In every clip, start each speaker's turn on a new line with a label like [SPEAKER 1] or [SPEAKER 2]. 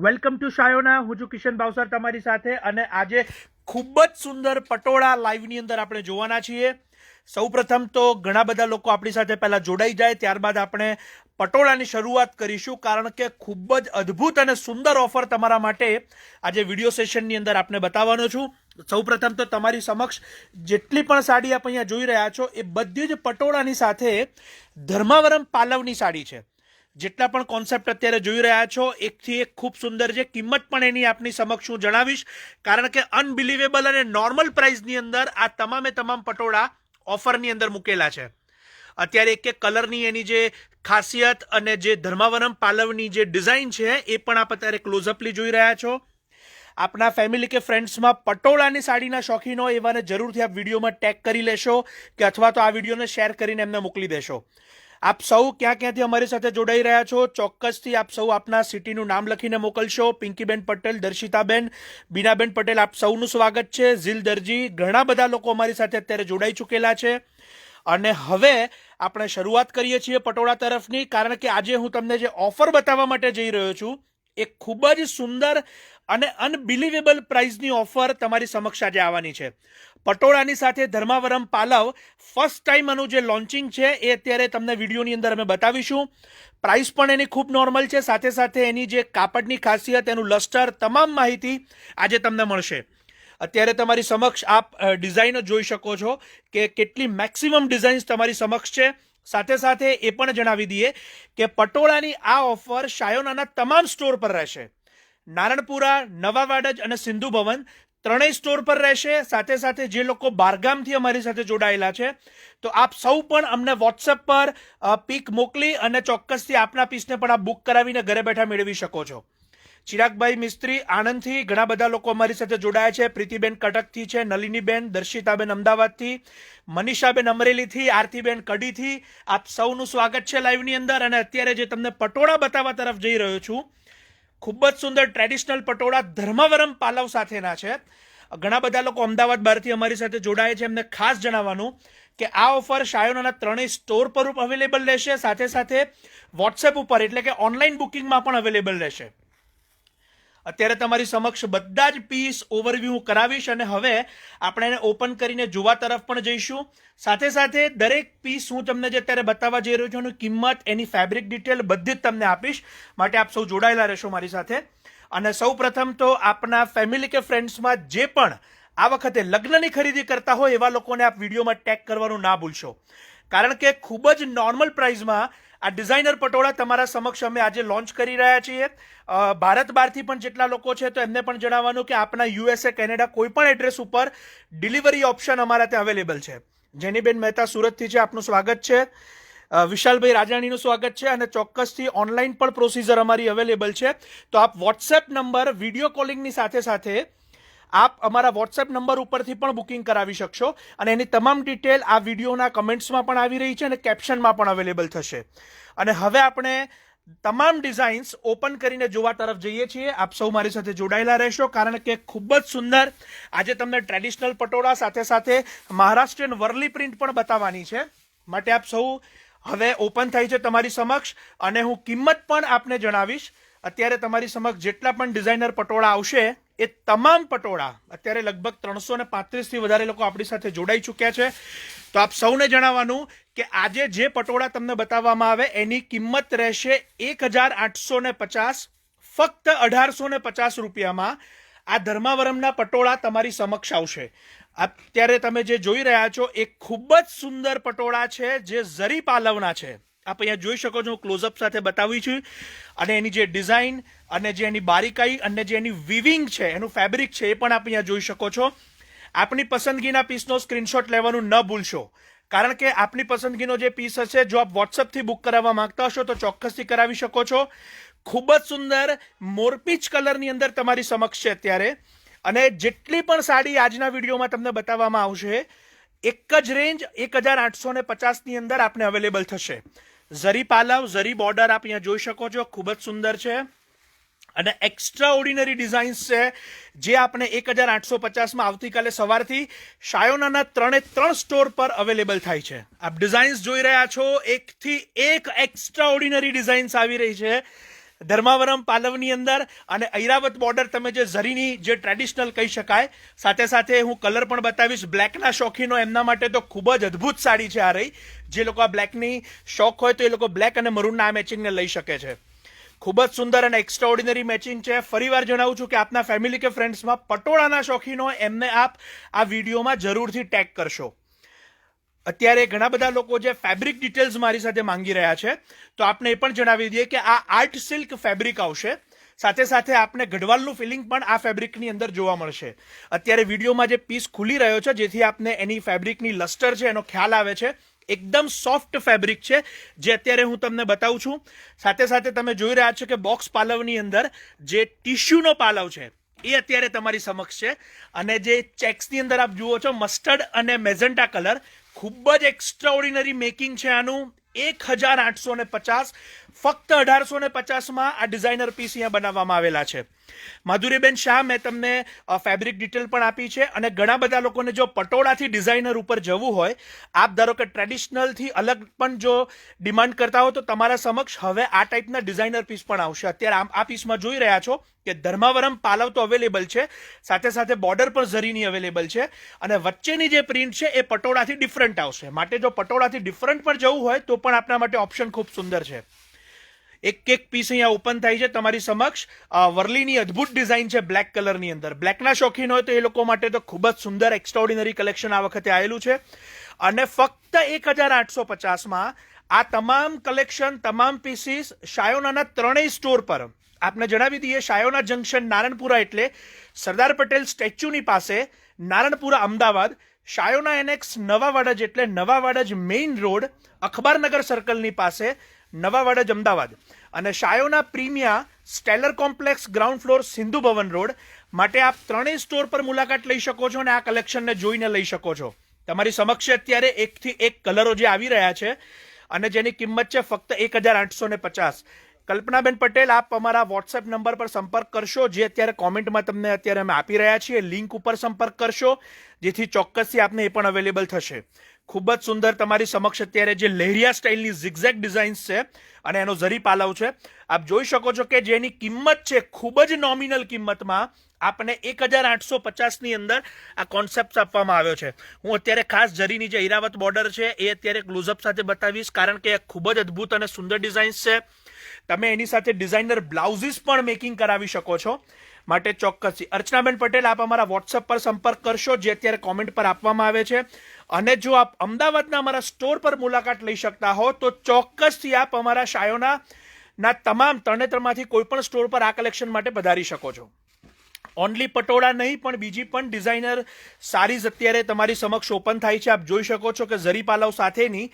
[SPEAKER 1] Welcome to Shayona. હું છું કિશન ભાવસર તમારી સાથે, અને આજે ખૂબ જ સુંદર પટોળા લાઈવની અંદર આપણે જોવાના છીએ. સૌપ્રથમ તો ઘણા બધા લોકો આપણી સાથે પહેલા જોડાઈ જાય, ત્યારબાદ આપણે પટોળાની શરૂઆત કરીશું, કારણ કે ખૂબ જ અદ્ભુત અને સુંદર ઓફર તમારા માટે આજે વિડીયો સેશનની અંદર આપણે બતાવવાનો છું. સૌપ્રથમ તો તમારી સમક્ષ જેટલી પણ સાડી આપ અહીંયા જોઈ રહ્યા છો એ બધી જ પટોળાની સાથે ધર્માવરમ પાલવની સાડી છે. જેટલા પણ કોન્સેપ્ટ અત્યારે જોઈ રહ્યા છો એકથી એક ખૂબ સુંદર છે. કિંમત પણ એની આપની સમક્ષ હું જણાવીશ, કારણ કે અનબિલિવેબલ અને નોર્મલ પ્રાઇસની અંદર આ તમામે તમામ પટોળા ઓફરની અંદર મૂકેલા છે. અત્યારે એક એક કલરની એની જે ખાસિયત અને જે ધર્માવરમ પાલવની જે ડિઝાઇન છે એ પણ આપ અત્યારે ક્લોઝઅપલી જોઈ રહ્યા છો. આપના ફેમિલી કે ફ્રેન્ડ્સમાં પટોળાની સાડીના શોખીન હોય એવાને જરૂરથી આપ વિડીયોમાં ટેગ કરી લેશો, કે અથવા તો આ વિડીયોને શેર કરીને એમને મોકલી દેશો. આપ સૌ ક્યાં ક્યાંથી અમારી સાથે જોડાઈ રહ્યા છો, ચોક્કસથી આપ સૌ આપના સિટીનું નામ લખીને મોકલશો. પિંકીબેન પટેલ, દર્શિતાબેન, બીનાબેન પટેલ, આપ સૌનું સ્વાગત છે. ઝીલ દરજી, ઘણા બધા લોકો અમારી સાથે અત્યારે જોડાઈ ચૂકેલા છે. અને હવે આપણે શરૂઆત કરીએ છીએ પટોળા તરફની, કારણ કે આજે હું તમને જે ઓફર બતાવવા માટે જઈ રહ્યો છું એ ખૂબ જ સુંદર અને અનબિલિવેબલ પ્રાઇસની ઓફર તમારી સમક્ષ આજે આવવાની છે. પટોળાની સાથે ધર્માવરમ પાલવ ફર્સ્ટ ટાઈમ આનું જે લોન્ચિંગ છે એ અત્યારે તમને વિડીયોની અંદર અમે બતાવીશું. પ્રાઇસ પણ એની ખૂબ નોર્મલ છે, સાથે સાથે એની જે કાપડની ખાસિયત, એનું લસ્ટર, તમામ માહિતી આજે તમને મળશે. અત્યારે તમારી સમક્ષ આપ ડિઝાઇનો જોઈ શકો છો કે કેટલી મેક્સિમમ ડિઝાઇન્સ તમારી સમક્ષ છે. સાથે સાથે એ પણ જણાવી દઈએ કે પટોળાની આ ઓફર શાયોનાના તમામ સ્ટોર પર રહેશે. નારણપુરા, નવા વાડજ અને સિંધુ ભવન ત્રણેય સ્ટોર પર રહેશે. સાથે સાથે જે લોકો બહારગામથી અમારી સાથે જોડાયેલા છે તો આપ સૌ પણ અમને વોટ્સએપ પર પિક મોકલી અને ચોક્કસથી આપના પીસને પણ આપ બુક કરાવીને ઘરે બેઠા મેળવી શકો છો. ચિરાગભાઈ મિસ્ત્રી આણંદથી ઘણા બધા લોકો અમારી સાથે જોડાયા છે. પ્રીતિબેન કટકથી છે, નલિનીબેન, દર્શિતાબેન અમદાવાદથી, મનીષાબેન અમરેલીથી, આરતીબેન કડીથી, આપ સૌનું સ્વાગત છે લાઈવની અંદર. અને અત્યારે જે તમને પટોળા બતાવવા તરફ જઈ રહ્યો છું, ખૂબ જ સુંદર ટ્રેડિશનલ પટોળા ધર્માવરમ પાલવ સાથેના છે. ઘણા બધા લોકો અમદાવાદ બહારથી અમારી સાથે જોડાય છે. એમને ખાસ જણાવવાનું કે આ ઓફર શાયોનાના ત્રણેય સ્ટોર પર અવેલેબલ રહેશે, સાથે સાથે વોટ્સએપ ઉપર એટલે કે ઓનલાઈન બુકિંગમાં પણ અવેલેબલ રહેશે. અત્યારે તમારી સમક્ષ બધા જ પીસ ઓવરવ્યૂ હું કરાવીશ, અને હવે આપણે એને ઓપન કરીને જોવા તરફ પણ જઈશું. સાથે સાથે દરેક પીસ હું તમને જે અત્યારે બતાવવા જઈ રહ્યો છું એની કિંમત, એની ફેબ્રિક ડિટેલ બધી જ તમને આપીશ. માટે આપ સૌ જોડાયેલા રહેશો મારી સાથે. અને સૌ પ્રથમ તો આપના ફેમિલી કે ફ્રેન્ડ્સમાં જે પણ આ વખતે લગ્નની ખરીદી કરતા હોય એવા લોકોને આપ વિડીયોમાં ટેગ કરવાનું ના ભૂલશો, કારણ કે ખૂબ જ નોર્મલ પ્રાઇસમાં આ ડિઝાઇનર પટોળા તમારા સમક્ષ અમે આજે લોન્ચ કરી રહ્યા છીએ. ભારત બહારથી પણ જેટલા લોકો છે તો એમને પણ જણાવવાનું કે આપના યુએસએ, કેનેડા કોઈ પણ એડ્રેસ ઉપર ડિલિવરી ઓપ્શન અમારા ત્યાં અવેલેબલ છે. જેનીબેન મહેતા સુરતથી છે, આપનું સ્વાગત છે. વિશાલભાઈ રાજાણીનું સ્વાગત છે. અને ચોક્કસથી ઓનલાઈન પણ પ્રોસિજર અમારી અવેલેબલ છે. તો આપ વોટ્સએપ નંબર, વિડીયો કોલિંગની સાથે સાથે આપ અમારા વોટ્સએપ નંબર ઉપરથી પણ બુકિંગ કરાવી શકશો. અને એની તમામ ડિટેલ આ વિડીયોના કમેન્ટ્સમાં પણ આવી રહી છે અને કેપ્શનમાં પણ અવેલેબલ થશે. અને હવે આપણે તમામ ડિઝાઇન્સ ઓપન કરીને જોવા તરફ જઈએ છીએ. આપ સૌ મારી સાથે જોડાયેલા રહેશો, કારણ કે ખૂબ જ સુંદર આજે તમને ટ્રેડિશનલ પટોળા સાથે સાથે મહારાષ્ટ્રીયન વર્લી પ્રિન્ટ પણ બતાવવાની છે. માટે આપ સૌ હવે ઓપન થાય છે તમારી સમક્ષ, અને હું કિંમત પણ આપને જણાવીશ. અત્યારે તમારી સમક્ષ જેટલા પણ ડિઝાઇનર પટોળા આવશે એ તમામ પટોળા, અત્યારે લગભગ 335થી વધારે લોકો આપણી સાથે જોડાઈ ચૂક્યા છે. તો આપ સૌને જણાવવાનું કે આજે જે પટોળા તમને બતાવવામાં આવે એની કિંમત રહેશે 1850, ફક્ત 1850 રૂપિયામાં આ ધર્માવરમના પટોળા તમારી સમક્ષ આવશે. અત્યારે તમે જે જોઈ રહ્યા છો એ ખૂબ જ સુંદર પટોળા છે જે ઝરી પાલવના છે. આપ અહીંયા જોઈ શકો છો, હું ક્લોઝઅપ સાથે બતાવી છું. અને એની જે ડિઝાઇન અને જે એની બારીકાઈ અને જે એની વિવિંગ છે, એનું ફેબ્રિક છે, એ પણ આપ અહીંયા જોઈ શકો છો. આપની પસંદગીના પીસનો સ્ક્રીનશોટ લેવાનું ન ભૂલશો, કારણ કે આપની પસંદગીનો જે પીસ હશે, જો આપ વોટ્સએપથી બુક કરાવવા માંગતા હશો તો ચોક્કસથી કરાવી શકો છો. ખૂબ જ સુંદર મોરપીચ કલરની અંદર તમારી સમક્ષ છે અત્યારે. અને જેટલી પણ સાડી આજના વિડીયોમાં તમને બતાવવામાં આવશે એક જ રેન્જ 1850ની અંદર આપને અવેલેબલ થશે. ઝરી પાલવ, ઝરી બોર્ડર આપ અહીંયા જોઈ શકો છો, ખૂબ જ સુંદર છે. અને એક્સ્ટ્રા ઓર્ડિનરી ડિઝાઇન્સ છે જે આપણે 1850માં આવતીકાલે સવારથી શાયોનાના 3 સ્ટોર પર અવેલેબલ થાય છે. આપ ડિઝાઇન્સ જોઈ રહ્યા છો, એકથી એક એક્સ્ટ્રા ઓર્ડિનરી ડિઝાઇન્સ આવી રહી છે. ધર્માવરમ પાલવની અંદર અને ઐરાવત બોર્ડર તમે જે ઝરીની જે ટ્રેડિશનલ કહી શકાય, સાથે સાથે હું કલર પણ બતાવીશ. બ્લેકના શોખીનો એમના માટે તો ખૂબ જ અદ્ભુત સાડી છે આ રહી. જે લોકો આ બ્લેકની શોખ હોય તો એ લોકો બ્લેક અને મરૂનના આ મેચિંગને લઈ શકે છે. ખૂબ જ સુંદર અને એક્સ્ટ્રાઓર્ડિનરી મેચિંગ છે. ફરીવાર જણાવું છું કે આપના ફેમિલી કે ફ્રેન્ડ્સમાં પટોળાના શોખીનો એમને આપ આ વિડીયોમાં જરૂરથી ટેગ કરશો. અત્યારે ઘણા બધા લોકો જે ફેબ્રિક ડિટેલ્સ મારી સાથે માંગી રહ્યા છે, તો આપને એ પણ જણાવી દઈએ કે આ આર્ટ સિલ્ક ફેબ્રિક આવશે. સાથે સાથે આપને ગઢવાલનું ફિલિંગ પણ આ ફેબ્રિકની અંદર જોવા મળશે. અત્યારે વિડીયોમાં જે પીસ ખુલી રહ્યો છે, જેથી આપને એની ફેબ્રિકની લસ્ટર છે એનો ખ્યાલ આવે છે. એકદમ સોફ્ટ ફેબ્રિક છે જે અત્યારે હું તમને બતાવું છું. સાથે સાથે તમે જોઈ રહ્યા છો કે બોક્સ પાલવની અંદર જે ટીશ્યુનો પાલવ છે એ અત્યારે તમારી સમક્ષ છે. અને જે ચેક્સની અંદર આપ જુઓ છો મસ્ટર્ડ અને મેઝન્ટા કલર, ખૂબ જ એક્સ્ટ્રાઓર્ડિનરી મેકિંગ છે આનું. 1850, ફક્ત 1850માં આ ડિઝાઇનર પીસ અહીંયા બનાવવામાં આવેલા છે. માધુરીબેન શાહ, મેં તમને ફેબ્રિક ડિટેલ પણ આપી છે. અને ઘણા બધા લોકોને જો પટોળાથી ડિઝાઇનર ઉપર જવું હોય, આપ ધારો કે ટ્રેડિશનલથી અલગ પણ જો ડિમાન્ડ કરતા હો, તો તમારા સમક્ષ હવે આ ટાઈપના ડિઝાઇનર પીસ પણ આવશે. અત્યારે આ પીસમાં જોઈ રહ્યા છો કે ધર્માવરમ પાલવ તો અવેલેબલ છે, સાથે સાથે બોર્ડર પણ ઝરીની અવેલેબલ છે. અને વચ્ચેની જે પ્રિન્ટ છે એ પટોળાથી ડિફરન્ટ આવશે. માટે જો પટોળાથી ડિફરન્ટ પર જવું હોય તો પણ આપણા માટે ઓપ્શન ખૂબ સુંદર છે. એક પીસ અહીંયા ઓપન થાય છે તમારી સમક્ષ. વર્લીની અદ્ભુત ડિઝાઇન છે બ્લેક કલરની અંદર. બ્લેકના શોખીન હોય તો એ લોકો માટે તો ખૂબ જ સુંદર એક્સ્ટ્રાઓર્ડિનરી કલેક્શન આ વખતે આવેલું છે. અને ફક્ત 1850માં આ તમામ કલેક્શન, તમામ પીસીસ શાયોનાના ત્રણેય સ્ટોર પર. આપને જણાવી દઈએ, શાયોના જંકશન નારણપુરા એટલે સરદાર પટેલ સ્ટેચ્યુની પાસે, નારણપુરા અમદાવાદ. શાયોના એનેક્સ નવા વાડજ એટલે નવા વાડજ મેઇન રોડ, અખબારનગર સર્કલની પાસે, નવા વાડજ અમદાવાદ. અને Shayona પ્રીમિયા stellar complex ground floor, Sindhu Bhavan road. માટે આપ ત્રણેય સ્ટોર પર મુલાકાત લઈ શકો છો અને આ કલેક્શનને જોઈને લઈ શકો છો. તમારી સમક્ષ અત્યારે એકથી એક કલરો જે આવી રહ્યા છે અને જેની કિંમત છે ફક્ત 1850. કલ્પનાબેન પટેલ, આપ અમારા વોટ્સએપ નંબર પર સંપર્ક કરશો, જે અત્યારે કોમેન્ટમાં તમને અત્યારે અમે આપી રહ્યા છીએ. લિંક ઉપર સંપર્ક કરશો, જેથી ચોક્કસથી આપને એ પણ અવેલેબલ થશે. ખૂબ જ સુંદર તમારી સમક્ષ અત્યારે જે લહેરિયા સ્ટાઇલની ઝિગઝેગ ડિઝાઇન્સ છે અને એનો ઝરી પાલવ છે. આપ જોઈ શકો છો કે જેની કિંમત છે ખૂબ જ નોમિનલ કિંમતમાં આપને 1850ની અંદર આ કોન્સેપ્ટ આપવામાં આવ્યો છે. હું અત્યારે ખાસ ઝરીની જે ઈરાવત બોર્ડર છે એ અત્યારે ક્લોઝઅપ સાથે બતાવીશ, કારણ કે ખૂબ જ અદ્ભુત અને સુંદર ડિઝાઇન્સ છે. તમે એની સાથે ડિઝાઇનર બ્લાઉઝીસ પણ મેકિંગ કરાવી શકો છો. માટે ચોક્કસથી અર્ચનાબેન પટેલ, આપ અમારા વોટ્સએપ પર સંપર્ક કરશો, જે અત્યારે કોમેન્ટ પર આપવામાં આવે છે. અને જો આપ અમદાવાદના અમારા સ્ટોર પર મુલાકાત લઈ શકતા હો તો ચોક્કસથી આપ અમારા શાયોના તમામ તરણેતરમાંથી કોઈ પણ સ્ટોર પર આ કલેક્શન માટે પધારી શકો છો. ઓનલી પટોળા નહીં, પણ બીજી પણ ડિઝાઇનર સારીઝ અત્યારે તમારી સમક્ષ ઓપન થાય છે. આપ જોઈ શકો છો કે ઝરી પાલવ સાથેની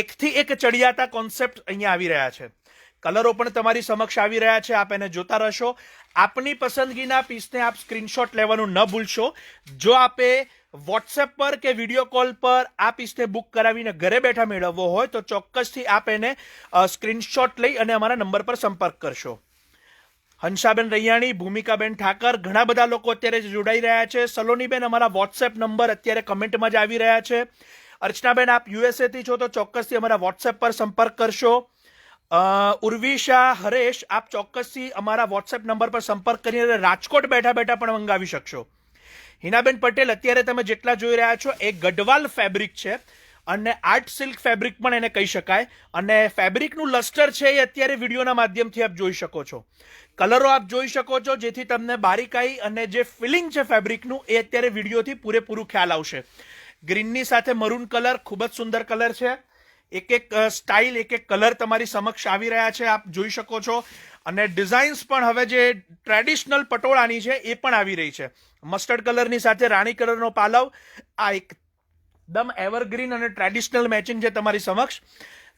[SPEAKER 1] એકથી એક ચડિયાતા કોન્સેપ્ટ અહીંયા આવી રહ્યા છે. કલરો પણ તમારી સમક્ષ આવી રહ્યા છે. આપ એને જોતા રહેશો. આપની પસંદગીના પીસને આપ સ્ક્રીનશોટ લેવાનું ન ભૂલશો. જો આપે વોટ્સએપ પર કે વિડીયો કોલ પર આ પીસને બુક કરાવીને ઘરે બેઠા મેળવવો હોય તો ચોક્કસથી આપ એને સ્ક્રીનશોટ લઈ અને અમારા નંબર પર સંપર્ક કરશો. હંસાબેન રૈયાણી, ભૂમિકાબેન ઠાકર, ઘણા બધા લોકો અત્યારે જોડાઈ રહ્યા છે. સલોનીબેન, અમારા વોટ્સએપ નંબર અત્યારે કમેન્ટમાં જ આવી રહ્યા છે. અર્ચનાબેન, આપ યુએસએથી છો તો ચોક્કસથી અમારા વોટ્સએપ પર સંપર્ક કરશો. ઉર્વિશા, હરેશ, આપ ચોક્કસથી અમારા વોટ્સએપ નંબર પર સંપર્ક કરીને રાજકોટ બેઠા બેઠા પણ મંગાવી શકશો. હિનાબેન પટેલ, અત્યારે તમે જેટલા જોઈ રહ્યા છો એ ગઢવાલ ફેબ્રિક છે અને આર્ટ સિલ્ક ફેબ્રિક પણ એને કહી શકાય. અને ફેબ્રિકનું લસ્ટર છે એ અત્યારે વિડીયોના માધ્યમથી આપ જોઈ શકો છો. કલરો આપ જોઈ શકો છો, જેથી તમને બારીકાઈ અને જે ફિલિંગ છે ફેબ્રિકનું એ અત્યારે વિડીયોથી પૂરેપૂરું ખ્યાલ આવશે. ગ્રીનની સાથે મરૂન કલર, ખૂબ જ સુંદર કલર છે. એક સ્ટાઇલ, એક કલર તમારી સમક્ષ આવી રહ્યા છે, આપ જોઈ શકો છો. અને ડિઝાઇન્સ પણ હવે જે ટ્રેડિશનલ પટોળાની છે એ પણ આવી રહી છે. મસ્ટર્ડ કલરની સાથે રાણી કલરનો પાલવ, આ એકદમ એવરગ્રીન અને ટ્રેડિશનલ મેચિંગ છે તમારી સમક્ષ.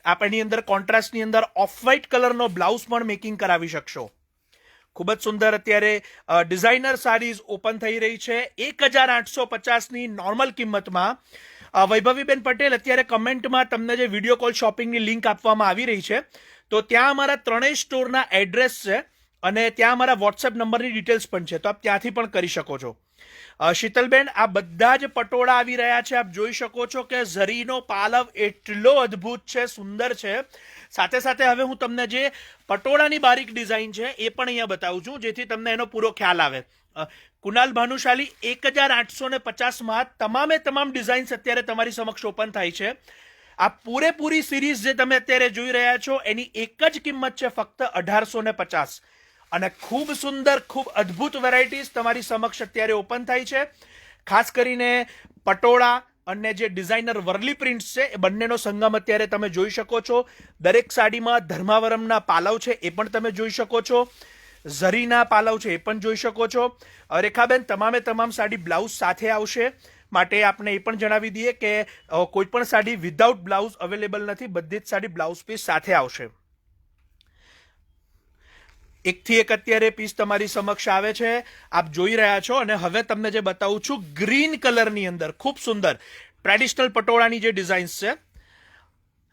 [SPEAKER 1] આપ એની અંદર કોન્ટ્રાસ્ટની અંદર ઓફ વ્હાઇટ કલરનો બ્લાઉઝ પણ મેકિંગ કરાવી શકશો. ખૂબ જ સુંદર અત્યારે ડિઝાઇનર સાડીઝ ઓપન થઈ રહી છે 1850ની નોર્મલ કિંમતમાં. વૈભવીબેન પટેલ, અત્યારે કમેન્ટમાં તમને જે વિડીયો કોલ શોપિંગની લિંક આપવામાં આવી રહી છે, તો ત્યાં અમારા ત્રણેય સ્ટોરના એડ્રેસ છે અને ત્યાં અમારા વોટ્સએપ નંબરની ડિટેલ્સ પણ છે, તો આપ ત્યાંથી પણ કરી શકો છો. શીતલબેન, આ બધા જ પટોળા આવી રહ્યા છે. આપ જોઈ શકો છો કે ઝરીનો પાલવ એટલો અદ્ભુત છે, સુંદર છે. સાથે સાથે હવે હું તમને જે પટોળાની બારીક ડિઝાઇન છે એ પણ અહીંયા બતાવું છું, જેથી તમને એનો પૂરો ખ્યાલ આવે. કુનાલ ભાનુશાલી, 1850માં તમામ ડિઝાઇન્સ અત્યારે તમારી સમક્ષ ઓપન થાય છે. આ પૂરેપૂરી સિરીઝ જે તમે અત્યારે જોઈ રહ્યા છો એની એક જ કિંમત છે ફક્ત 1850. અને ખૂબ સુંદર, ખૂબ અદ્ભુત વેરાયટીઝ તમારી સમક્ષ અત્યારે ઓપન થાય છે. ખાસ કરીને પટોળા અને જે ડિઝાઇનર વર્લી પ્રિન્ટ્સ છે એ બંનેનો સંગમ અત્યારે તમે જોઈ શકો છો. દરેક સાડીમાં ધર્માવરમના પાલવ છે એ પણ તમે જોઈ શકો છો. ઝરીના પાલવ છે એ પણ જોઈ શકો છો. રેખાબેન, તમામ સાડી બ્લાઉઝ સાથે આવશે, માટે આપણે એ પણ જણાવી દઈએ કે કોઈ પણ સાડી વિધાઉટ બ્લાઉઝ અવેલેબલ નથી. બધી જ સાડી બ્લાઉઝ પીસ સાથે આવશે. એકથી એક અત્યારે પીસ તમારી સમક્ષ આવે છે, આપ જોઈ રહ્યા છો. અને હવે તમને જે બતાવું છું ગ્રીન કલરની અંદર ખૂબ સુંદર ટ્રેડિશનલ પટોળાની જે ડિઝાઇન્સ છે.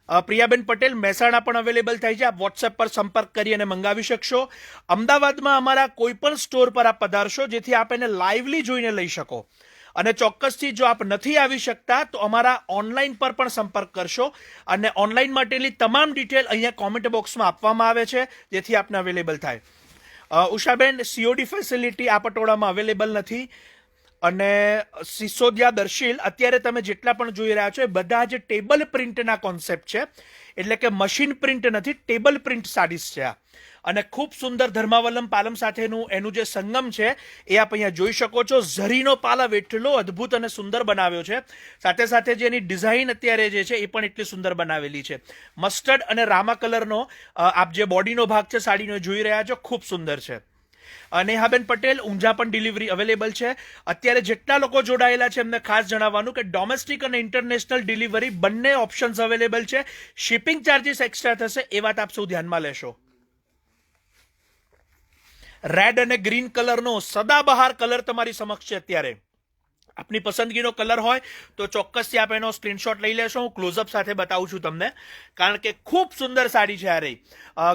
[SPEAKER 1] પ્રિયાબેન પટેલ, મહેસાણા પણ અવેલેબલ થાય છે. આપ વોટ્સએપ પર સંપર્ક કરી અને મંગાવી શકશો. અમદાવાદમાં અમારા કોઈ પણ સ્ટોર પર આપ પધારશો, જેથી આપ એને લાઇવલી જોઈને લઈ શકો. અને ચોક્કસથી જો આપ નથી આવી શકતા તો અમારા ઓનલાઈન પર પણ સંપર્ક કરશો, અને ઓનલાઈન માટેની તમામ ડિટેલ અહીંયા કોમેન્ટ બોક્સમાં આપવામાં આવે છે, જેથી આપને અવેલેબલ થાય. ઉષાબેન, COD ફેસિલિટી આ પટોળામાં અવેલેબલ નથી. અને સિસોદિયા દર્શીલ, અત્યારે તમે જેટલા પણ જોઈ રહ્યા છો એ બધા જ ટેબલ પ્રિન્ટના કોન્સેપ્ટ છે, એટલે કે મશીન પ્રિન્ટ નથી, ટેબલ પ્રિન્ટ સાડીસ છે આ. અને ખૂબ સુંદર ધર્માવલમ પાલમ સાથેનું એનું જે સંગમ છે એ આપ અહીંયા જોઈ શકો છો. ઝરીનો પાલવ એટલો અદ્ભુત અને સુંદર બનાવ્યો છે. સાથે સાથે જે એની ડિઝાઇન અત્યારે જે છે એ પણ એટલી સુંદર બનાવેલી છે. મસ્ટર્ડ અને રામા કલરનો આપ જે બોડીનો ભાગ છે સાડીનો જોઈ રહ્યા છો, ખૂબ સુંદર છે. નેહાબેન પટેલ, ઊંઝા પણ ડિલિવરી અવેલેબલ છે. અત્યારે જેટલા લોકો જોડાયેલા છે એમને ખાસ જણાવવાનું કે ડોમેસ્ટિક અને ઇન્ટરનેશનલ ડિલિવરી બંને ઓપ્શન્સ અવેલેબલ છે. શિપિંગ ચાર્જીસ એક્સ્ટ્રા થશે, એ વાત આપ સૌ ધ્યાનમાં લેશો. રેડ અને ગ્રીન કલરનો સદાબહાર કલર તમારી સમક્ષ છે અત્યારે. આપની પસંદગીનો કલર હોય તો ચોક્કસથી આપ એનો સ્ક્રીનશોટ લઈ લેશો. હું ક્લોઝઅપ સાથે બતાવું છું તમને, કારણ કે ખૂબ સુંદર સાડી છે આ રહી.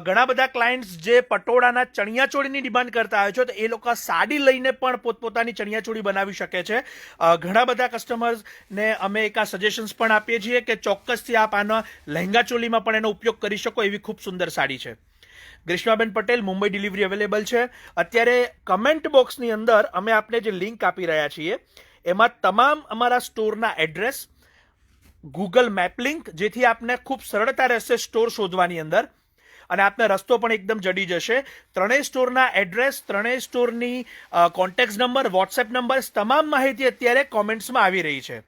[SPEAKER 1] ઘણા બધા ક્લાયન્ટ્સ જે પટોળાના ચણિયાચોળીની ડિમાન્ડ કરતા હોય છે, તો એ લોકો સાડી લઈને પણ પોતપોતાની ચણિયાચોળી બનાવી શકે છે. ઘણા બધા કસ્ટમર્સને અમે એક આ સજેશન્સ પણ આપીએ છીએ કે ચોક્કસથી આપ આના લહેંગા ચોલીમાં પણ એનો ઉપયોગ કરી શકો, એવી ખૂબ સુંદર સાડી છે. ગ્રીષ્માબેન પટેલ, મુંબઈ ડિલિવરી અવેલેબલ છે. અત્યારે કમેન્ટ બોક્સની અંદર અમે આપને જે લિંક આપી રહ્યા છીએ એમાં તમામ અમારા સ્ટોરના એડ્રેસ, ગૂગલ મેપ લિંક, જેથી આપને ખૂબ સરળતા રહેશે સ્ટોર શોધવાની અંદર, અને આપને રસ્તો પણ એકદમ જડી જશે. ત્રણેય સ્ટોરના એડ્રેસ, ત્રણેય સ્ટોરની કોન્ટેક્ટ નંબર, વોટ્સએપ નંબર, તમામ માહિતી અત્યારે કોમેન્ટ્સમાં આવી રહી છે.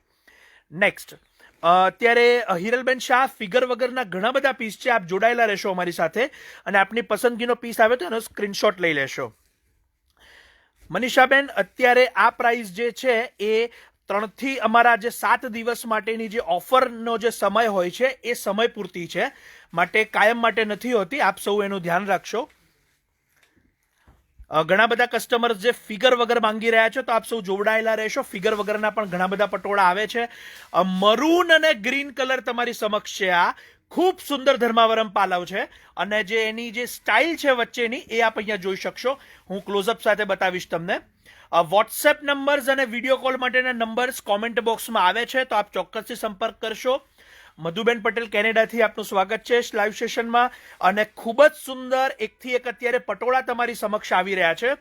[SPEAKER 1] નેક્સ્ટ, અત્યારે હિરલબેન શાહ, ફિગર વગરના ઘણા બધા પીસ છે. આપ જોડાયેલા રહેશો અમારી સાથે, અને આપની પસંદગીનો પીસ આવે તો એનો સ્ક્રીનશોટ લઈ લેશો. મનીષાબેન, અત્યારે આ પ્રાઇસ જે છે એ 3 થી અમારા જે 7 દિવસ માટેની જે ઓફરનો જે સમય હોય છે એ સમય પૂરતી છે, માટે કાયમ માટે નથી હોતી. આપ સૌ એનું ધ્યાન રાખશો. ઘણા બધા કસ્ટમર્સ જે ફિગર વગર માંગી રહ્યા છો, તો આપ સૌ જોડાયેલા રહેશો. ફિગર વગરના પણ ઘણા બધા પટોળા આવે છે. મરૂન અને ગ્રીન કલર તમારી સમક્ષ છે. આ ખૂબ સુંદર ધર્માવરમ પાલવ છે, અને જે એની જે સ્ટાઇલ છે વચ્ચેની એ આપ અહીંયા જોઈ શકશો. હું ક્લોઝઅપ સાથે બતાવીશ તમને. વોટ્સએપ નંબર્સ અને વિડીયો કોલ માટેના નંબર્સ કોમેન્ટ બોક્સમાં આવે છે, તો આપ ચોક્કસથી સંપર્ક કરશો. મધુબેન પટેલ, કેનેડાથી આપનું સ્વાગત છે લાઈવ સેશનમાં. અને ખૂબ જ સુંદર એકથી એક અત્યારે પટોળા તમારી સમક્ષ આવી રહ્યા છે.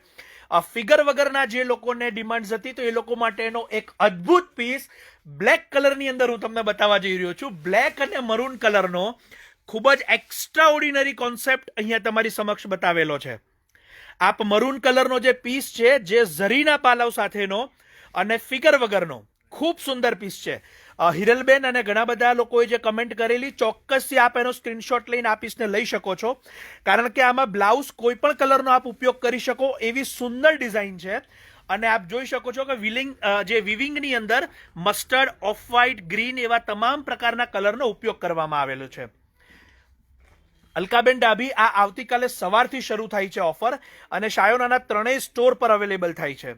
[SPEAKER 1] ફિગર વગરના જે લોકોને ડિમાન્ડ્સ હતી, તો એ લોકો માટેનો એક અદ્ભુત પીસ બ્લેક કલરની અંદર હું તમને બતાવવા જઈ રહ્યો છું. બ્લેક અને મરૂન કલરનો ખૂબ જ એક્સ્ટ્રા ઓર્ડિનરી કોન્સેપ્ટ અહીંયા તમારી સમક્ષ બતાવેલો છે. આપ મરૂન કલરનો જે પીસ છે, જે ઝરીના પાલવ સાથેનો અને ફિગર વગરનો ખૂબ સુંદર પીસ છે. હિરલબેન અને ઘણા બધા લોકોએ જે કમેન્ટ કરેલી, ચોક્કસથી આપ એનો સ્ક્રીનશોટ લઈને આ પીસને લઈ શકો છો, કારણ કે આમાં બ્લાઉઝ કોઈ પણ કલરનો આપ ઉપયોગ કરી શકો એવી સુંદર ડિઝાઇન છે. અને આપ જોઈ શકો છો કે વિવિંગની અંદર મસ્ટર્ડ, ઓફ વ્હાઇટ, ગ્રીન એવા તમામ પ્રકારના કલરનો ઉપયોગ કરવામાં આવેલો છે. અલકાબેન ડાભી, આ આવતીકાલે સવારથી શરૂ થાય છે ઓફર, અને શાયોનાના 3 સ્ટોર પર અવેલેબલ થાય છે.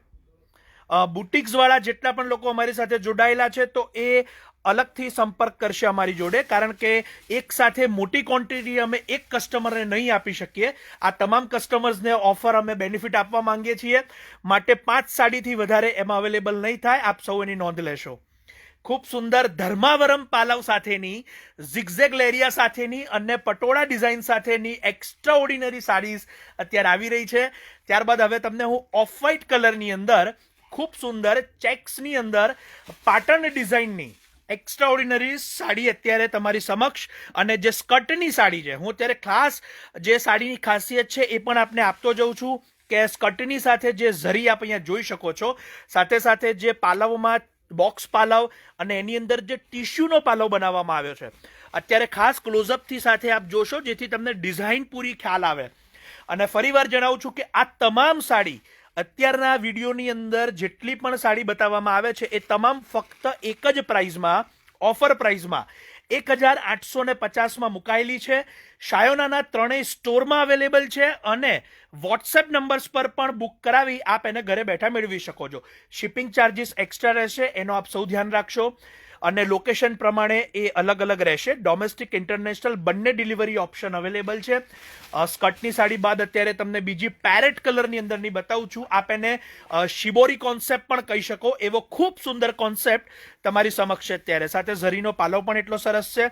[SPEAKER 1] બુટિક્સ વાળા જેટલા પણ લોકો અમારી સાથે જોડાયેલા છે, તો એ અલગથી સંપર્ક કરશે અમારી જોડે, કારણ કે એક સાથે મોટી ક્વોન્ટિટી અમે એક કસ્ટમરને નહીં આપી શકીએ. આ તમામ કસ્ટમર્સને ઓફર અમે બેનિફિટ આપવા માંગીએ છીએ, માટે 5 સાડીથી વધારે એમાં અવેલેબલ નહીં થાય. આપ સૌ એની નોંધ લેશો. ખૂબ સુંદર ધર્માવરમ પાલવ સાથેની, ઝિગઝેગ લેરિયા સાથેની અને પટોળા ડિઝાઇન સાથેની એક્સ્ટ્રા ઓર્ડિનરી સાડીઝ અત્યારે આવી રહી છે. ત્યારબાદ હવે તમને હું ઓફ વ્હાઇટ કલરની અંદર ખૂબ સુંદર ચેક્સની અંદર પાટણ ડિઝાઇનની એક્સ્ટ્રા ઓર્ડિનરી સાડી અત્યારે તમારી સમક્ષ, અને જે સ્કર્ટની સાડી છે, હું અત્યારે ખાસ જે સાડીની ખાસિયત છે એ પણ આપને આપતો જઉં છું કે સ્કર્ટની સાથે જે ઝરી આપ અહીંયા જોઈ શકો છો, સાથે સાથે જે પાલવમાં બોક્સ પાલવ અને એની અંદર જે ટીશ્યુનો પાલવ બનાવવામાં આવ્યો છે, અત્યારે ખાસ ક્લોઝઅપથી સાથે આપ જોશો જેથી તમને ડિઝાઇન પૂરી ખ્યાલ આવે. અને ફરીવાર જણાવું છું કે આ તમામ સાડી અત્યારના વિડીયોની અંદર જેટલી પણ સાડી બતાવવામાં આવે છે એ તમામ ફક્ત એક જ પ્રાઇઝમાં, ઓફર પ્રાઇઝમાં 1850માં મુકાયેલી છે. શાયોનાના 3 સ્ટોરમાં અવેલેબલ છે અને વોટ્સએપ નંબર્સ પર પણ બુક કરાવી આપ એને ઘરે બેઠા મેળવી શકો છો. શિપિંગ ચાર્જીસ એક્સ્ટ્રા રહેશે, એનો આપ સૌ ધ્યાન રાખશો. અને લોકેશન પ્રમાણે એ અલગ અલગ રહેશે. ડોમેસ્ટિક, ઇન્ટરનેશનલ બંને ડિલિવરી ઓપ્શન અવેલેબલ છે. સ્કર્ટની સાડી બાદ અત્યારે તમને બીજી પેરેટ કલરની અંદરની બતાવું છું. આપ એને શિબોરી કોન્સેપ્ટ પણ કહી શકો, એવો ખૂબ સુંદર કોન્સેપ્ટ તમારી સમક્ષ છે અત્યારે. સાથે ઝરીનો પાલવ પણ એટલો સરસ છે.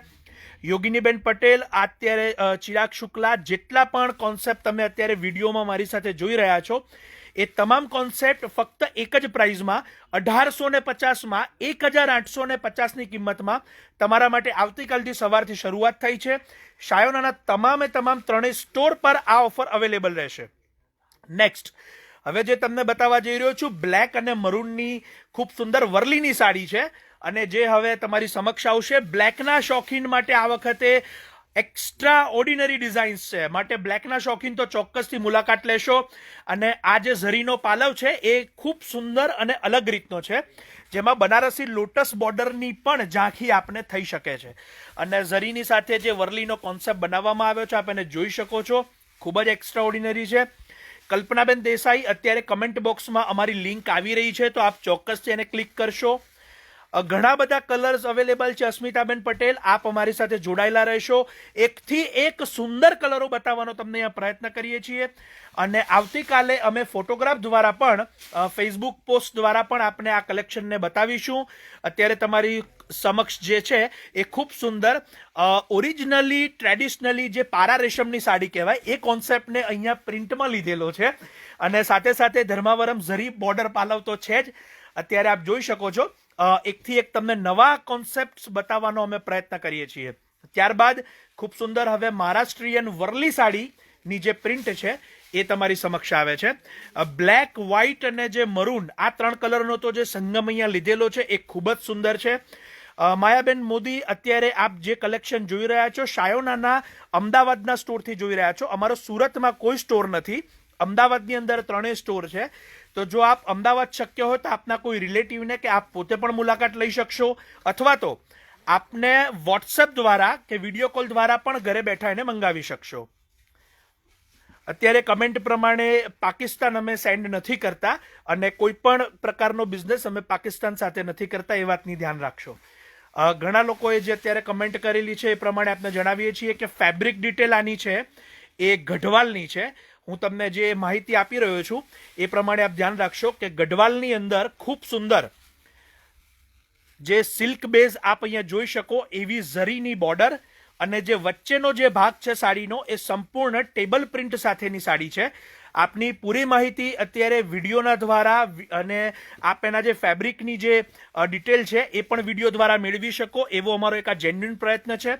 [SPEAKER 1] યોગિનીબેન પટેલ, અત્યારે ચિરાગ શુક્લા, જેટલા પણ કોન્સેપ્ટ તમે અત્યારે વિડીયોમાં મારી સાથે જોઈ રહ્યા છો એ તમામ કોન્સેપ્ટ ફક્ત એક જ પ્રાઇઝમાં 1850માં 1850ની કિંમતમાં તમારા માટે આવતીકાલથી સવારથી શરૂઆત થઈ છે. શાયોનાના તમામે તમામ 3 સ્ટોર પર આ ઓફર અવેલેબલ રહેશે. નેક્સ્ટ હવે જે તમને બતાવવા જઈ રહ્યો છું, બ્લેક અને મરૂનની ખૂબ સુંદર વર્લીની સાડી છે અને જે હવે તમારી સમક્ષ આવશે. બ્લેકના શોખીન માટે આ વખતે એક્સ્ટ્રા ઓર્ડિનરી ડિઝાઇન્સ છે, માટે બ્લેકના શોખીન તો ચોક્કસથી મુલાકાત લેશો. અને આ જે ઝરીનો પાલવ છે એ ખૂબ સુંદર અને અલગ રીતનો છે, જેમાં બનારસી લોટસ બોર્ડરની પણ ઝાંખી આપને થઈ શકે છે. અને ઝરીની સાથે જે વર્લીનો કોન્સેપ્ટ બનાવવામાં આવ્યો છે આપ એને જોઈ શકો છો, ખૂબ જ એક્સ્ટ્રા ઓર્ડિનરી છે. કલ્પનાબેન દેસાઈ, અત્યારે કમેન્ટ બોક્સમાં અમારી લિંક આવી રહી છે, તો આપ ચોક્કસથી એને ક્લિક કરશો. ઘણા બધા કલર્સ અવેલેબલ છે. અસ્મિતાબેન પટેલ, આપ અમારી સાથે જોડાયેલા રહેશો. એકથી એક સુંદર કલરો બતાવવાનો તમને અહીંયા પ્રયત્ન કરીએ છીએ. અને આવતીકાલે અમે ફોટોગ્રાફ દ્વારા પણ, ફેસબુક પોસ્ટ દ્વારા પણ આપને આ કલેક્શનને બતાવીશું. અત્યારે તમારી સમક્ષ જે છે એ ખૂબ સુંદર ઓરિજિનલી ટ્રેડિશનલી જે પારા રેશમની સાડી કહેવાય એ કોન્સેપ્ટને અહીંયા પ્રિન્ટમાં લીધેલો છે. અને સાથે સાથે ધર્માવરમ ઝરી બોર્ડર પાલવ તો છે જ. અત્યારે આપ જોઈ શકો છો, એકથી એક તમને નવા કોન્સેપ્ટ બતાવવાનો અમે પ્રયત્ન કરીએ છીએ. ત્યારબાદ ખૂબ સુંદર હવે મહારાષ્ટ્રીયન વર્લી સાડીની જે પ્રિન્ટ છે એ તમારી સમક્ષ આવે છે. બ્લેક, વ્હાઇટ અને જે મરૂન, આ 3 કલરનો તો જે સંગમ અહીંયા લીધેલો છે એ ખૂબ જ સુંદર છે. માયાબેન મોદી, અત્યારે આપ જે કલેક્શન જોઈ રહ્યા છો શાયોનાના અમદાવાદના સ્ટોરથી જોઈ રહ્યા છો. અમારો સુરતમાં કોઈ સ્ટોર નથી, અમદાવાદની અંદર 3 સ્ટોર છે. તો જો આપ અમદાવાદ શક્ય હોય તો આપના કોઈ રિલેટિવને કે આપ પોતે પણ મુલાકાત લઈ શકશો, અથવા તો આપને વોટ્સએપ દ્વારા કે વિડીયો કોલ દ્વારા પણ ઘરે બેઠા એને મંગાવી શકશો. અત્યારે કમેન્ટ પ્રમાણે પાકિસ્તાન અમે સેન્ડ નથી કરતા અને કોઈ પણ પ્રકારનો બિઝનેસ અમે પાકિસ્તાન સાથે નથી કરતા, એ વાતની ધ્યાન રાખશો. ઘણા લોકોએ જે અત્યારે કમેન્ટ કરેલી છે એ પ્રમાણે આપણે જણાવીએ છીએ કે ફેબ્રિક ડિટેલ આની છે એ ગઢવાલની છે. હું તમને જે માહિતી આપી રહ્યો છું એ પ્રમાણે આપ ધ્યાન રાખશો કે ગઢવાલની અંદર ખૂબ સુંદર જે સિલ્ક બેઝ આપ અહીંયા જોઈ શકો એવી ઝરીની બોર્ડર, અને જે વચ્ચેનો જે ભાગ છે સાડીનો એ સંપૂર્ણ ટેબલ પ્રિન્ટ સાથેની સાડી છે. આપની પૂરી માહિતી અત્યારે વિડીયોના દ્વારા અને આપ એના જે ફેબ્રિકની જે ડિટેલ છે એ પણ વિડીયો દ્વારા મેળવી શકો, એવો અમારો એક આ જેન્યુઇન પ્રયત્ન છે.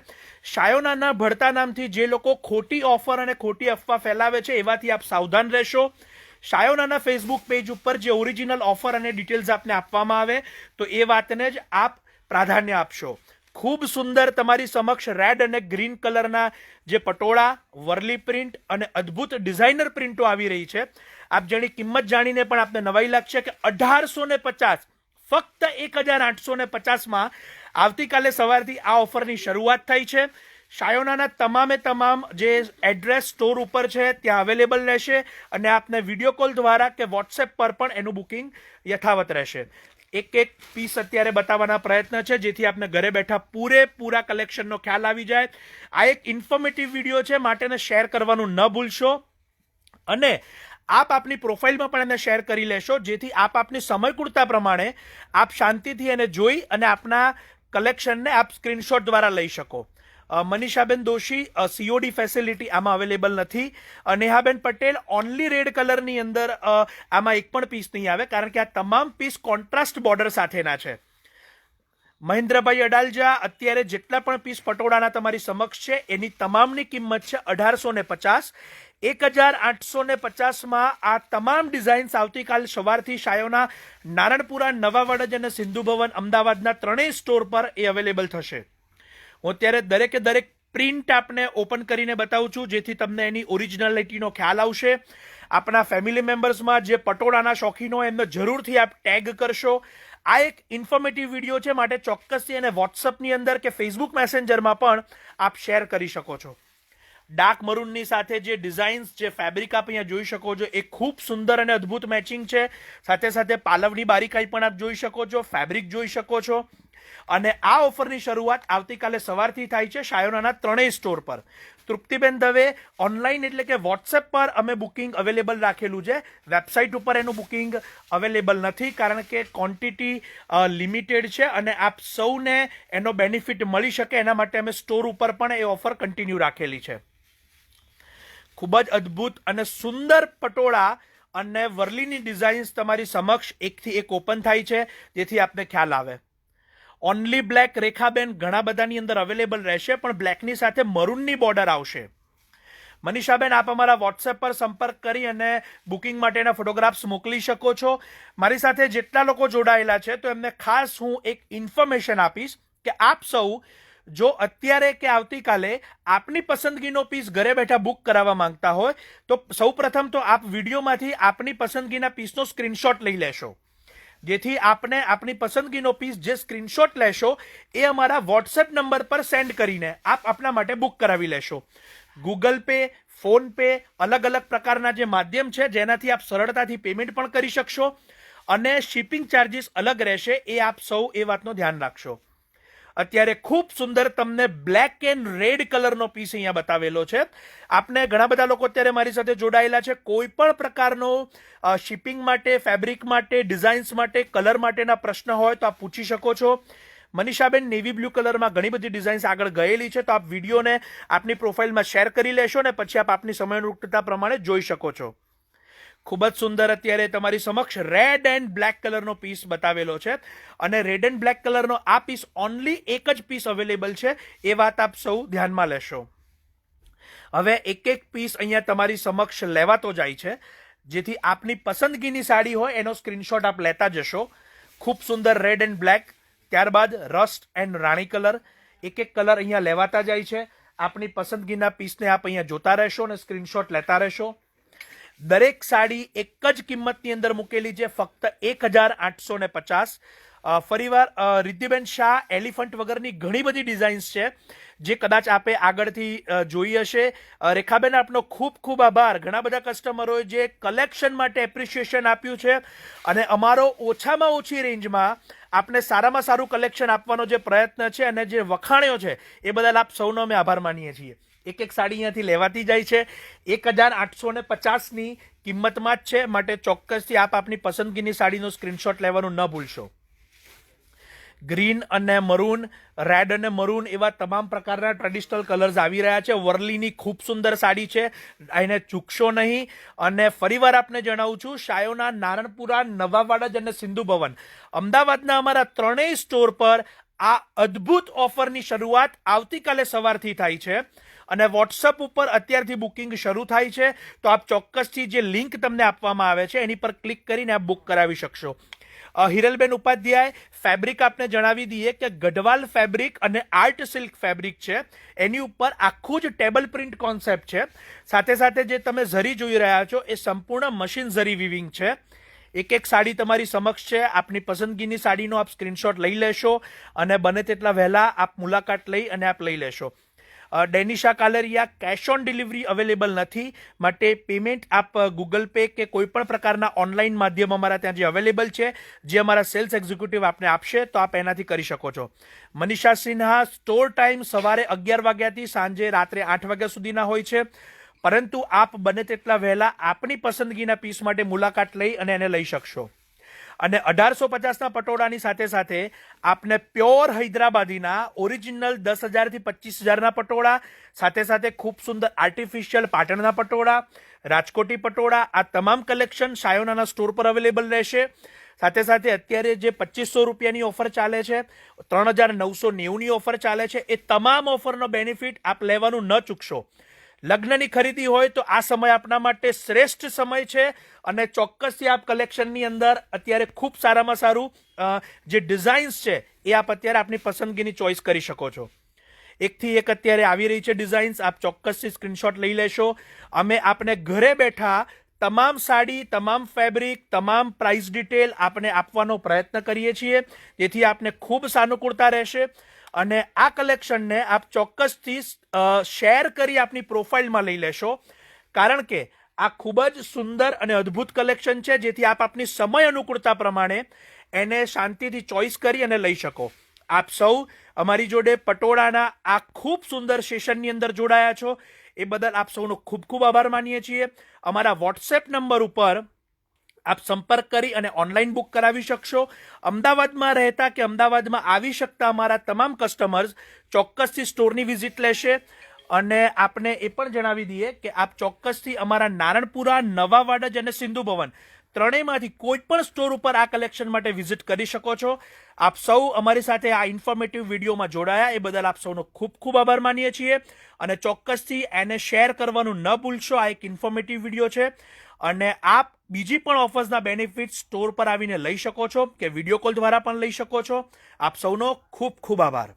[SPEAKER 1] શાયોનાના ભળતા નામથી જે લોકો ખોટી ઓફર અને ખોટી અફવા ફેલાવે છે એવાથી આપ સાવધાન રહેશો. શાયોનાના ફેસબુક પેજ ઉપર જે ઓરિજિનલ ઓફર અને ડિટેલ્સ આપને આપવામાં આવે તો એ વાતને જ આપ પ્રાધાન્ય આપશો. ખૂબ સુંદર તમારી સમક્ષ રેડ અને ગ્રીન કલરના જે પટોળા, વર્લી પ્રિન્ટ અને અદ્ભુત ડિઝાઇનર પ્રિન્ટો આવી રહી છે. આપ જેની કિંમત જાણીને પણ આપને નવાઈ લાગશે કે 1850, ફક્ત 1850માં આવતીકાલે સવારથી આ ઓફરની શરૂઆત થઈ છે. શાયોનાના તમામે તમામ જે એડ્રેસ સ્ટોર ઉપર છે ત્યાં અવેલેબલ રહેશે અને આપને વિડીયો કોલ દ્વારા કે વોટ્સએપ પર પણ એનું બુકિંગ યથાવત રહેશે. એક એક પીસ અત્યારે બતાવવાના પ્રયત્ન છે, જેથી આપને ઘરે બેઠા પૂરેપૂરા કલેક્શનનો ખ્યાલ આવી જાય. આ એક ઇન્ફોર્મેટિવ વિડીયો છે, માટે શેર કરવાનું ન ભૂલશો. અને આપ આપની પ્રોફાઇલમાં પણ એને શેર કરી લેશો, જેથી આપ આપની સમયકૂળતા પ્રમાણે આપ શાંતિથી એને જોઈ અને આપના કલેક્શનને આપ સ્ક્રીનશોટ દ્વારા લઈ શકો. મનીષાબેન દોશી, COD ફેસિલિટી આમાં અવેલેબલ નથી. નેહાબેન પટેલ, ઓનલી રેડ કલરની અંદર આમાં એક પણ પીસ નહીં આવે, કારણ કે આ તમામ પીસ કોન્ટ્રાસ્ટ બોર્ડર સાથેના છે. મહેન્દ્રભાઈ અડાલજા, અત્યારે જેટલા પણ પીસ પટોળાના તમારી સમક્ષ છે એની તમામની કિંમત છે 1850. 1850માં આ તમામ ડિઝાઇન્સ આવતીકાલ સવારથી શાયોના નારણપુરા, નવાવડજ અને સિંધુ ભવન અમદાવાદના ત્રણેય સ્ટોર પર એ અવેલેબલ થશે. હું અત્યારે દરેકે દરેક પ્રિન્ટ આપને ઓપન કરીને બતાવું છું, જેથી તમને એની ઓરિજિનાલિટીનો ખ્યાલ આવશે. આપણા ફેમિલી મેમ્બર્સમાં જે પટોળાના શોખીનો એમને જરૂરથી આપ ટેગ કરશો. આ એક ઇન્ફોર્મેટિવ વિડીયો છે, માટે ચોક્કસથી એને વોટ્સઅપની અંદર કે ફેસબુક મેસેન્જરમાં પણ આપ શેર કરી શકો છો. ડાર્ક મરૂનની સાથે જે ડિઝાઇન્સ, જે ફેબ્રિક આપ અહીંયા જોઈ શકો છો, એ ખૂબ સુંદર અને અદ્ભુત મેચિંગ છે. સાથે સાથે પાલવની બારીકાઈ પણ આપ જોઈ શકો છો, ફેબ્રિક જોઈ શકો છો. અને આ ઓફરની શરૂઆત આવતીકાલે સવારથી થાય છે શાયોનાના ત્રણેય સ્ટોર પર. તૃપ્તિબેન દવે, ઓનલાઈન એટલે કે વોટ્સએપ પર અમે બુકિંગ અવેલેબલ રાખેલું છે. વેબસાઇટ ઉપર એનું બુકિંગ અવેલેબલ નથી, કારણ કે ક્વોન્ટિટી લિમિટેડ છે અને આપ સૌને એનો બેનિફિટ મળી શકે એના માટે અમે સ્ટોર ઉપર પણ એ ઓફર કન્ટિન્યુ રાખેલી છે. ખૂબ જ અદ્ભુત અને સુંદર પટોળા અને વર્લીની ડિઝાઇન્સ તમારી સમક્ષ એકથી એક ઓપન થાય છે, જેથી આપને ખ્યાલ આવે. ઓનલી બ્લેક, રેખાબેન, ઘણા બધાની અંદર અવેલેબલ રહેશે, પણ બ્લેકની સાથે મરૂનની બોર્ડર આવશે. મનીષાબેન, આપ અમારા વોટ્સએપ પર સંપર્ક કરી અને બુકિંગ માટેના ફોટોગ્રાફ્સ મોકલી શકો છો. મારી સાથે જેટલા લોકો જોડાયેલા છે, તો એમને ખાસ હું એક ઇન્ફોર્મેશન આપીશ કે આપ સૌ જો અત્યારે કે આવતીકાલે આપની પસંદગીનો પીસ ઘરે બેઠા બુક કરાવવા માંગતા હોય, તો સૌપ્રથમ તો આપ વિડીયોમાંથી આપની પસંદગીના પીસનો સ્ક્રીનશોટ લઈ લેશો, જેથી આપને આપની પસંદગીનો પીસ જે સ્ક્રીનશોટ લેશો એ અમારા વોટ્સએપ નંબર પર સેન્ડ કરીને આપ આપના માટે બુક કરાવી લેશો. ગૂગલ પે, ફોન પે, અલગ અલગ પ્રકારના જે માધ્યમ છે જેનાથી આપ સરળતાથી પેમેન્ટ પણ કરી શકશો, અને શિપિંગ ચાર્જીસ અલગ રહેશે, એ આપ સૌ એ વાતનો ધ્યાન રાખશો. અત્યારે ખૂબ સુંદર તમને બ્લેક એન્ડ રેડ કલરનો પીસ અહીંયા બતાવેલો છે. આપને ઘણા બધા લોકો અત્યારે મારી સાથે જોડાયેલા છે. કોઈ પણ પ્રકારનો શિપિંગ માટે, ફેબ્રિક માટે, ડિઝાઇન્સ માટે, કલર માટેના પ્રશ્ન હોય તો આપ પૂછી શકો છો. મનીષાબેન, નેવી બ્લુ કલરમાં ઘણી બધી ડિઝાઇન્સ આગળ ગયેલી છે, તો આપ વિડીયોને આપની પ્રોફાઇલમાં શેર કરી લેશો ને પછી આપ આપની સમયાનુકૂળતા પ્રમાણે જોઈ શકો છો. ખૂબ જ સુંદર અત્યારે તમારી સમક્ષ રેડ એન્ડ બ્લેક કલરનો પીસ બતાવેલો છે, અને રેડ એન્ડ બ્લેક કલરનો આ પીસ ઓનલી એક જ પીસ અવેલેબલ છે, એ વાત આપ સૌ ધ્યાનમાં લેશો. હવે એક એક પીસ અહીંયા તમારી સમક્ષ લેવાતો જાય છે, જેથી આપની પસંદગીની સાડી હોય એનો સ્ક્રીનશોટ આપ લેતા જશો. ખૂબ સુંદર રેડ એન્ડ બ્લેક, ત્યારબાદ રસ્ટ એન્ડ રાણી કલર, એક એક કલર અહીંયા લેવાતા જાય છે. આપની પસંદગીના પીસને આપ અહીંયા જોતા રહેશો અને સ્ક્રીનશોટ લેતા રહેશો. દરેક સાડી એક જ કિંમતની અંદર મૂકેલી છે, ફક્ત 1850. ફરીવાર રિદ્ધિબેન શાહ, એલિફન્ટ વગરની ઘણી બધી ડિઝાઇન્સ છે જે કદાચ આપે આગળથી જોઈ હશે. રેખાબેન, આપનો ખૂબ ખૂબ આભાર. ઘણા બધા કસ્ટમરોએ જે કલેક્શન માટે એપ્રિશિએશન આપ્યું છે અને અમારો ઓછામાં ઓછી રેન્જમાં આપને સારામાં સારું કલેક્શન આપવાનો જે પ્રયત્ન છે અને જે વખાણ્યો છે, એ બદલ આપ સૌનો અમે આભાર માનીએ છીએ. એક એક સાડી અહીંયાથી લેવાતી જાય છે, 1850ની કિંમતમાં જ છે, માટે ચોક્કસથી આપ આપની પસંદગીની સાડીનો સ્ક્રીનશોટ લેવાનું ન ભૂલશો. ગ્રીન અને મરૂન, રેડ અને મરૂન એવા તમામ પ્રકારના ટ્રેડિશનલ કલર્સ આવી રહ્યા છે. વર્લીની ખૂબ સુંદર સાડી છે, એને ચૂકશો નહીં. અને ફરીવાર આપને જણાવું છું, શાયોના નારણપુરા, નવાવાડજ અને સિંધુ ભવન અમદાવાદના અમારા ત્રણેય સ્ટોર પર આ અદ્ભુત ઓફરની શરૂઆત આવતીકાલે સવારથી થાય છે, અને વોટ્સઅપ ઉપર અત્યારથી બુકિંગ શરૂ થાય છે. તો આપ ચોક્કસથી જે લિંક તમને આપવામાં આવે છે એની પર ક્લિક કરીને આપ બુક કરાવી શકશો. હિરલબેન ઉપાધ્યાય, ફેબ્રિક આપને જણાવી દઈએ કે ગઢવાલ ફેબ્રિક અને આર્ટ સિલ્ક ફેબ્રિક છે, એની ઉપર આખું જ ટેબલ પ્રિન્ટ કોન્સેપ્ટ છે. સાથે સાથે જે તમે ઝરી જોઈ રહ્યા છો એ સંપૂર્ણ મશીન ઝરી વિવિંગ છે. એક એક સાડી તમારી સમક્ષ છે. આપની પસંદગીની સાડીનો આપ સ્ક્રીનશોટ લઈ લેશો અને બને તેટલા વહેલા આપ મુલાકાત લઈ અને આપ લઈ લેશો. Denisha Kalariya cash on delivery available નથી, માટે પેમેન્ટ આપ ગૂગલ પે કે કોઈ પણ પ્રકારના ઓનલાઈન માધ્યમ અમારા ત્યાં જે અવેલેબલ છે, જે અમારા સેલ્સ એક્ઝિક્યુટિવ આપને આપશે, તો આપ એનાથી કરી શકો છો. મનીષા સિન્હા, સ્ટોર ટાઈમ સવારે 11 વાગ્યાથી સાંજે રાત્રે 8 વાગ્યા સુધીના હોય છે, પરંતુ આપ બને તેટલા વહેલા આપની પસંદગીના પીસ માટે મુલાકાત લઈ અને એને લઈ શકશો. અને 1850ના પટોળાની સાથે સાથે આપને પ્યોર હૈદરાબાદીના ઓરિજિનલ 10,000 થી 25,000ના પટોળા, સાથે સાથે ખૂબ સુંદર આર્ટિફિશિયલ પાટણના પટોળા, રાજકોટી પટોળા, આ તમામ કલેક્શન સાયોનાના સ્ટોર પર અવેલેબલ રહેશે. સાથે સાથે અત્યારે જે 2500 રૂપિયાની ઓફર ચાલે છે, 3,990ની ઓફર ચાલે છે, એ તમામ ઓફરનો બેનિફિટ આપ લેવાનું ન ચૂકશો. લગ્નની ખરીદી હોય તો આ સમય આપના માટે શ્રેષ્ઠ સમય છે, અને ચોક્કસથી આપ કલેક્શનની અંદર અત્યારે ખૂબ સારામાં સારું જે ડિઝાઇન્સ છે એ આપ અત્યારે આપની પસંદગીની ચોઈસ કરી શકો છો. એકથી એક અત્યારે આવી રહી છે ડિઝાઇન્સ, આપ ચોક્કસથી સ્ક્રીનશોટ લઈ લેશો. અમે આપને ઘરે બેઠા તમામ સાડી, તમામ ફેબ્રિક, તમામ પ્રાઇસ ડિટેલ આપને આપવાનો પ્રયત્ન કરીએ છીએ, જેથી આપને ખૂબ સાનુકૂળતા રહેશે. અને આ કલેક્શનને આપ ચોક્કસથી શેર કરી આપની પ્રોફાઇલમાં લઈ લેશો, કારણ કે આ ખૂબ જ સુંદર અને અદ્ભુત કલેક્શન છે, જેથી આપ આપની સમય અનુકૂળતા પ્રમાણે એને શાંતિથી ચોઈસ કરી અને લઈ શકો. આપ સૌ અમારી જોડે પટોળાના આ ખૂબ સુંદર સેશનની અંદર જોડાયા છો, એ બદલ આપ સૌનો ખૂબ ખૂબ આભાર માનીએ છીએ. અમારા વોટ્સએપ નંબર ઉપર આપ સંપર્ક કરી અને ઓનલાઈન બુક કરાવી શકશો. અમદાવાદમાં રહેતા કે અમદાવાદમાં આવી શકતા અમારા તમામ કસ્ટમર્સ ચોક્કસથી સ્ટોરની વિઝિટ લેશે. અને આપને એ પણ જણાવી દઈએ કે આપ ચોક્કસથી અમારા નારણપુરા, નવા વાડજ અને સિંધુ ભવન ત્રણેયમાંથી કોઈ પણ સ્ટોર ઉપર આ કલેક્શન માટે વિઝિટ કરી શકો છો. આપ સૌ અમારી સાથે આ ઇન્ફોર્મેટિવ વિડીયોમાં જોડાયા એ બદલ આપ સૌનો ખૂબ ખૂબ આભાર માનીએ છીએ. અને ચોક્કસથી એને શેર કરવાનું ન ભૂલશો. આ એક ઇન્ફોર્મેટિવ વિડીયો છે, અને આપ બીજી પણ ઓફર્સના બેનિફિટ સ્ટોર પર આવીને લઈ શકો છો, કે વિડીયો કોલ દ્વારા પણ લઈ શકો છો. આપ સૌનો ખૂબ ખૂબ આભાર.